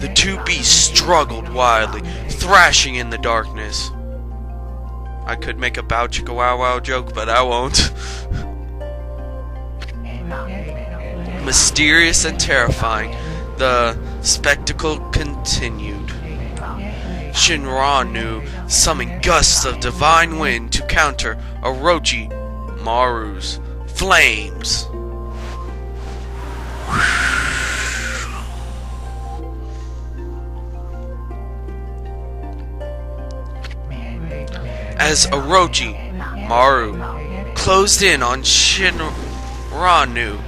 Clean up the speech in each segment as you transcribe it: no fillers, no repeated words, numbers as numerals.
The two beasts struggled wildly, thrashing in the darkness. I could make a bow chicka wow wow joke, but I won't. Mysterious and terrifying, the spectacle continued. Shinranu summoned gusts of divine wind to counter Orochimaru's flames. As Orochimaru closed in on Shinranu,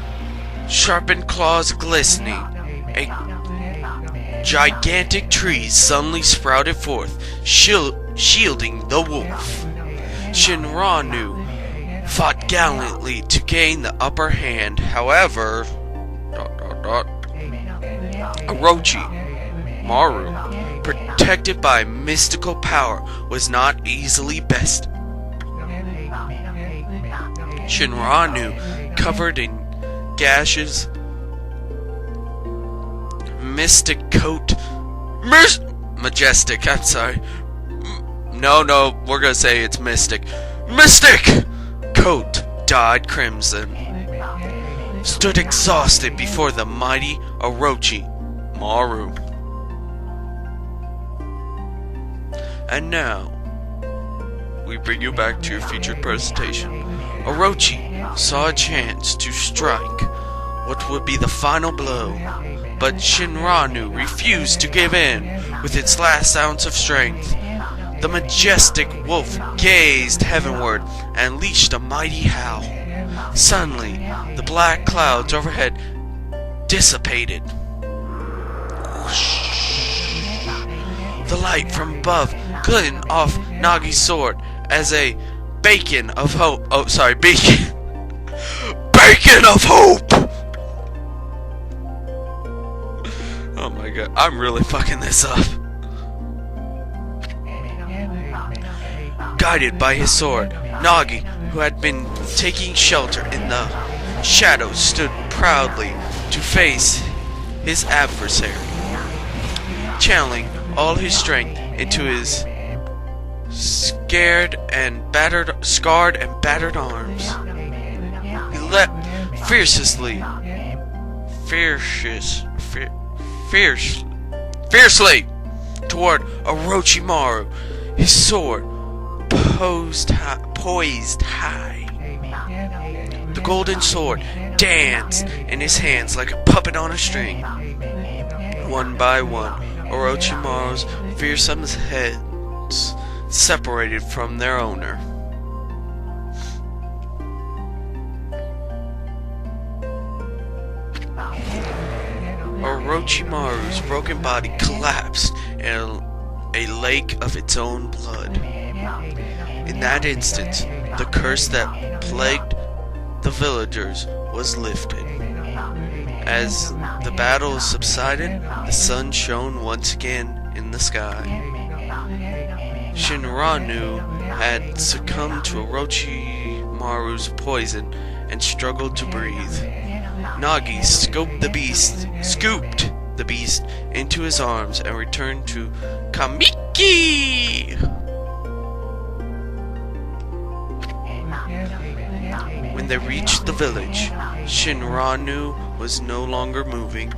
sharpened claws glistening, a gigantic tree suddenly sprouted forth, shielding the wolf. Shinranu fought gallantly to gain the upper hand. However, Orochimaru, protected by mystical power, was not easily bested. Shinranu, covered in gashes, majestic, I'm sorry. No, we're gonna say it's mystic. Mystic coat dyed crimson, stood exhausted before the mighty Orochimaru. And now, we bring you back to your featured presentation. Orochi saw a chance to strike what would be the final blow, but Shinranu refused to give in with its last ounce of strength. The majestic wolf gazed heavenward and unleashed a mighty howl. Suddenly, the black clouds overhead dissipated. The light from above glistened off Nagi's sword as a beacon of hope. Beacon of hope! Oh my god, I'm really fucking this up. Guided by his sword, Nagi, who had been taking shelter in the shadows, stood proudly to face his adversary, channeling all his strength into his scarred and battered arms. He leapt fiercely toward Orochimaru, his sword poised high. The golden sword danced in his hands like a puppet on a string. One by one, Orochimaru's fearsome heads separated from their owner. Orochimaru's broken body collapsed in a lake of its own blood. In that instant, the curse that plagued the villagers was lifted. As the battle subsided, the sun shone once again in the sky. Shinranu had succumbed to Orochimaru's poison and struggled to breathe. Nagi scooped the beast into his arms and returned to Kamiki! When they reached the village, Shinranu was no longer moving.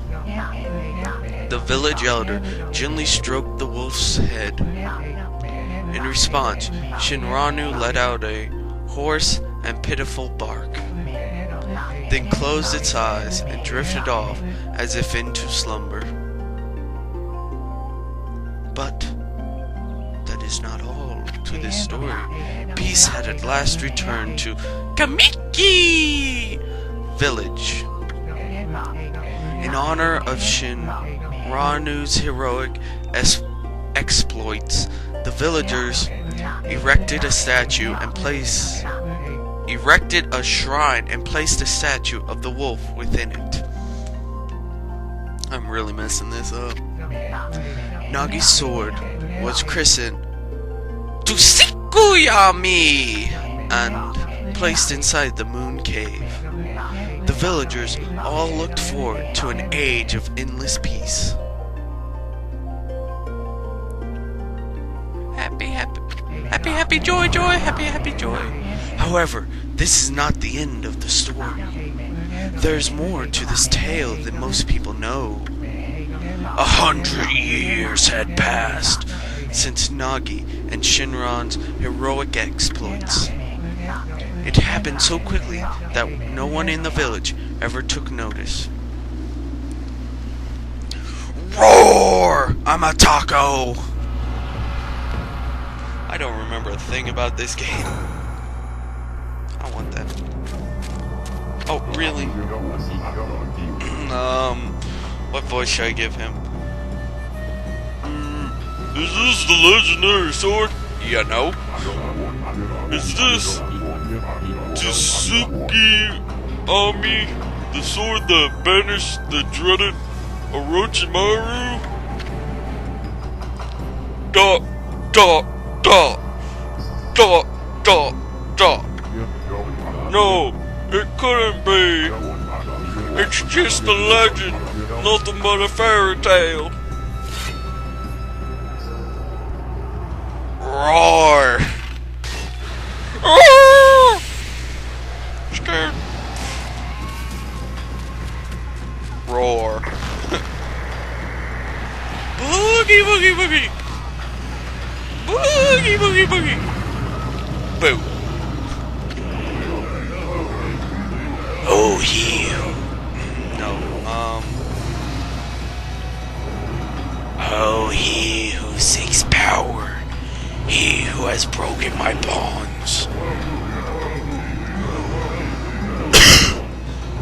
The village elder gently stroked the wolf's head. In response, Shinranu let out a hoarse and pitiful bark, then closed its eyes and drifted off as if into slumber. But that is not all to this story. Peace had at last returned to Kamiki village. In honor of Shinranu's heroic exploits, the villagers erected a shrine and placed a statue of the wolf within it. I'm really messing this up. Nagi's sword was christened Tsukuyomi and placed inside the moon cave. The villagers all looked forward to an age of endless peace. Happy, happy, joy, joy, happy, happy, joy. However, this is not the end of the story. There's more to this tale than most people know. 100 years had passed since Nagi and Shinran's heroic exploits. It happened so quickly that no one in the village ever took notice. Roar! I'm a taco! I don't remember a thing about this game. I want that. Oh, really? What voice should I give him? Is this the legendary sword? Yeah, no. Is this Tsuki Ami, the sword that banished the dreaded Orochimaru? Dot, dot, dot, dot, dot, dot. No, it couldn't be. It's just a legend, nothing but a fairy tale. Roar! Ah! Scared. Roar. Boogie, boogie, boogie. Boogie, boogie, boogie. Boo. Oh, you. No, Oh, he who seeks power. He who has broken my bonds.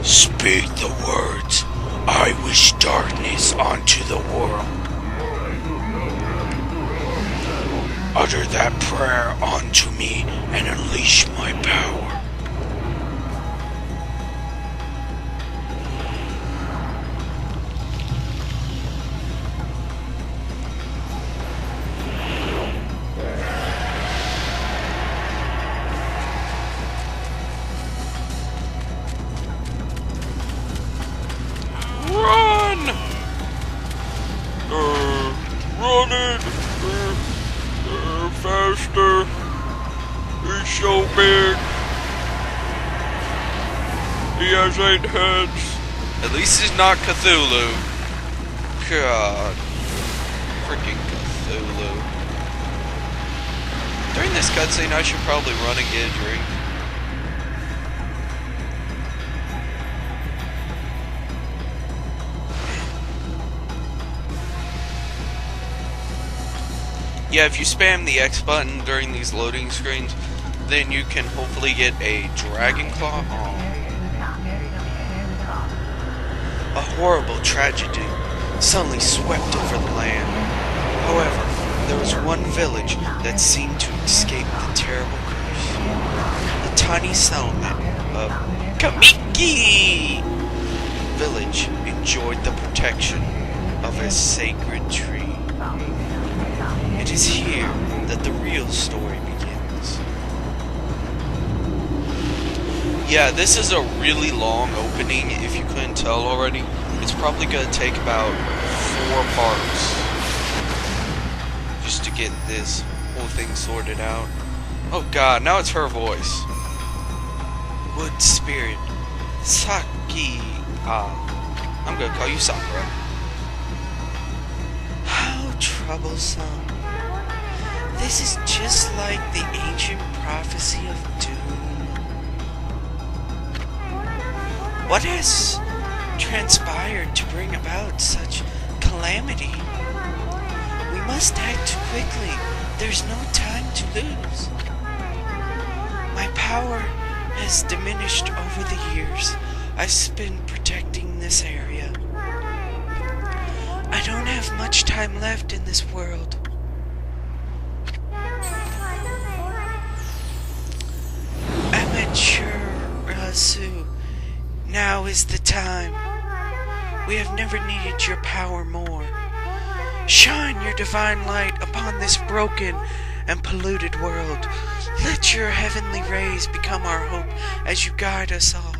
Speak the words. I wish darkness onto the world. Utter that prayer onto me and unleash my power. Running faster. He's so big. He has 8 heads. At least he's not Cthulhu. God. Freaking Cthulhu. During this cutscene, I should probably run and get a drink. Yeah, if you spam the X button during these loading screens, then you can hopefully get a Dragon Claw. Oh. A horrible tragedy suddenly swept over the land. However, there was one village that seemed to escape the terrible curse. The tiny settlement of Kamiki village enjoyed the protection of a sacred tree. It is here that the real story begins. Yeah, this is a really long opening, if you couldn't tell already. It's probably going to take about 4 parts just to get this whole thing sorted out. Oh god, now it's her voice. Wood Spirit. Saki. I'm going to call you Sakura. How troublesome. This is just like the ancient prophecy of doom. What has transpired to bring about such calamity? We must act quickly. There's no time to lose. My power has diminished over the years I've spent protecting this area. I don't have much time left in this world. Amaterasu, now is the time. We have never needed your power more. Shine your divine light upon this broken and polluted world. Let your heavenly rays become our hope as you guide us all.